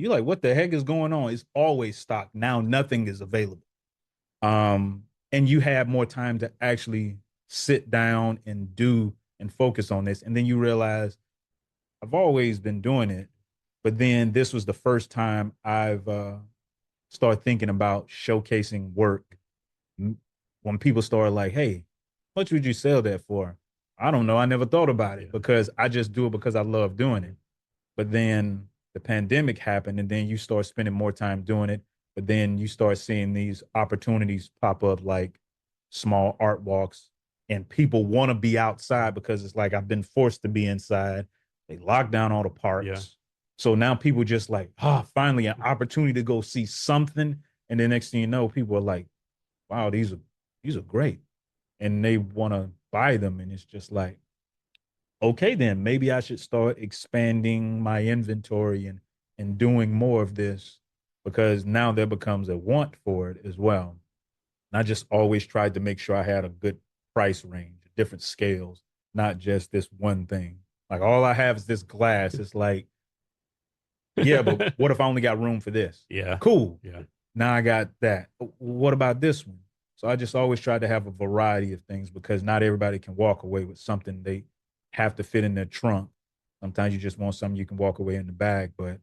You're like, what the heck is going on? It's always stocked. Now nothing is available. And you have more time to actually sit down and do and focus on this. And then you realize I've always been doing it, but then this was the first time I've started thinking about showcasing work. When people start like, hey, how much would you sell that for? I don't know. I never thought about it because I just do it because I love doing it. But then the pandemic happened, and then you start spending more time doing it. But then you start seeing these opportunities pop up, like small art walks, and people want to be outside because it's like I've been forced to be inside. They lock down all the Yeah. parks. So now people just like, finally an opportunity to go see something. And the next thing you know, people are like, wow, these are great. And they want to buy them. And it's just like, okay, then maybe I should start expanding my inventory and doing more of this because now there becomes a want for it as well. And I just always tried to make sure I had a good price range, different scales, not just this one thing. Like all I have is this glass. It's like, yeah, but what if I only got room for this? Yeah. Cool. Yeah. Now I got that. What about this one? So I just always try to have a variety of things because not everybody can walk away with something they have to fit in their trunk. Sometimes you just want something you can walk away in the bag, but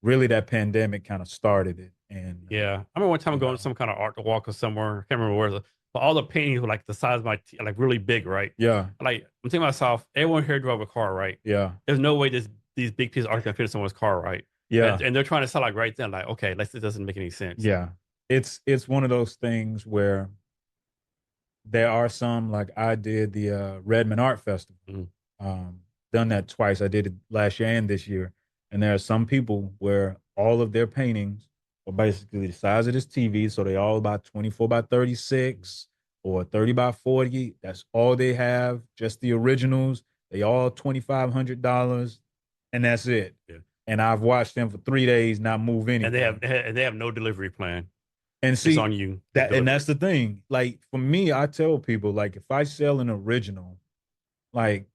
really that pandemic kind of started it. And Yeah. I remember one time you going to know, some kind of art walk or somewhere. I can't remember where but all the paintings were like the size of like really big, right? yeah, Like I'm thinking to myself, everyone here drove a car, right? yeah, There's no way these big pieces of art can fit in someone's car, right? yeah, And they're trying to sell like right then, like, okay, like this doesn't make any sense. yeah. It's one of those things where there are some like I did the Redmond Art Festival. Mm. Done that twice. I did it last year and this year. And there are some people where all of their paintings are basically the size of this TV. So they all about 24 by 36 or 30 by 40. That's all they have, just the originals. They all $2,500 and that's it. Yeah. And I've watched them for 3 days not move And anything. they have no delivery plan. And It's see on you to that, and deliver that's it. the thing. Like for me, I tell people, like if I sell an original, like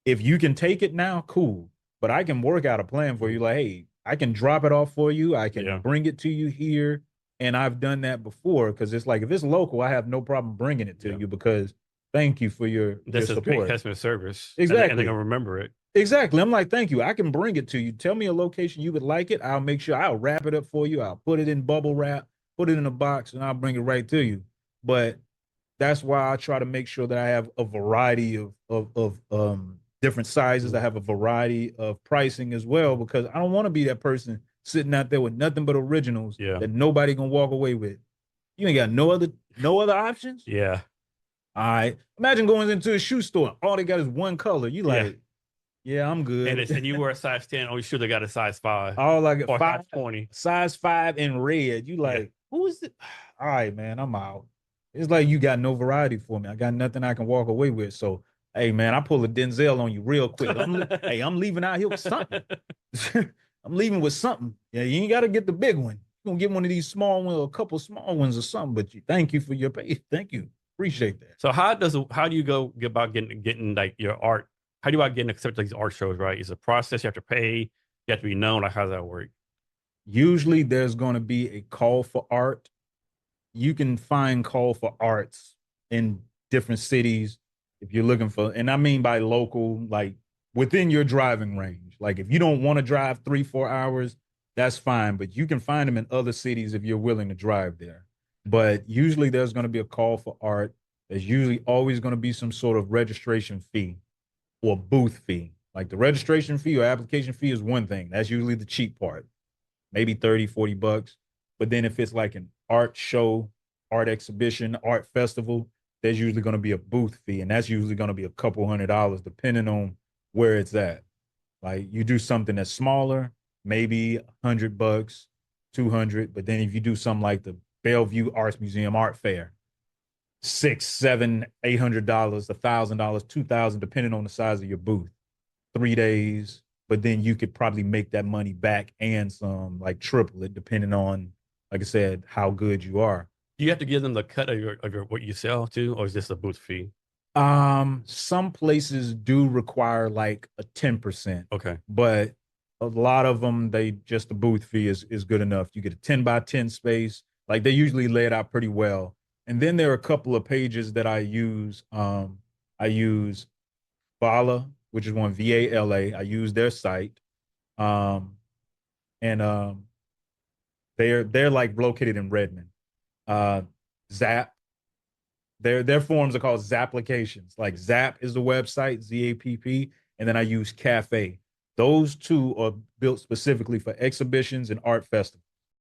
if you can take it now, cool. But I can work out a plan for you. Mhm. Like, hey, I can drop it off for you. I can Yeah. bring it to you here. And I've done that before because it's like if it's local, I have no problem bringing it to Yeah. you because thank you for your This is great support. customer service. And they're Exactly. gonna remember it. Exactly. I'm like, thank you. I can bring it to you. Tell me a location you would like it. I'll make sure I'll wrap it up for you. I'll put it in bubble wrap, put it in a box, and I'll bring it right to you. But that's why I try to make sure that I have a variety of different sizes. I Mhm. have a variety of pricing as well because I don't want to be that person sitting out there with nothing but originals Yeah. that nobody can walk away with. You ain't got no other options. Yeah. All right. Imagine going into a shoe store. All they got is one color. You Yeah. like, yeah, I'm And good. it's and you wear a size 10, oh, you sure they got a size 5 All I get or a five, size 20. size 5 in red. You Yeah. like, who is it? All right, man, I'm out. It's like you got no variety for me. I got nothing I can walk away with. So, hey, man, I pull a Denzel on you real quick. Hey, I'm leaving out here with something. I'm leaving with something. Yeah, you ain't got to get the big one. You're gonna get one of these small ones or a couple small ones or something. But thank you for your pay. Thank you. Appreciate that. So how do you go about getting like your art? How do you about getting accepted to these art shows, right? It's a process, you have to pay, you have to be known. Like how does that work? Usually there's going to be a call for art. You can find call for arts in different cities if you're looking for, and I mean by local, like within your driving range. Like if you don't want to drive 3, 4 hours, that's fine, but you can find them in other cities if you're willing to drive there. But usually there's going to be a call for art. There's usually always going to be some sort of registration fee or booth fee. Like the registration fee or application fee is one thing. That's usually the cheap part, maybe 30, $40. But then if it's like an art show, art exhibition, art festival, there's usually going to be a booth fee. And that's usually going to be a couple $100 depending on where it's at. Like you do something that's smaller, maybe $100, 200. But then if you do something like the Bellevue Arts Museum Art Fair, six, seven, $800, $1,000, 2,000, depending on the size of your booth. 3 days, but then you could probably make that money back and some, like triple it, depending on, like I said, how good you are. Do you have to give them the cut of your what you sell too, or is this a booth fee? Some places do require like a 10%, Okay. but a lot of them, they just the booth fee is good enough. You get a 10 by 10 space. Like they usually lay it out pretty well. And then there are a couple of pages that I use. I use Vala, which is one VALA. I use their site. Um, and they're like located in Redmond. Uh, Zap, their forums are called Zapplications. Like Zap is the website, ZAPP, and then I use Cafe. Those two are built specifically for exhibitions and art festivals.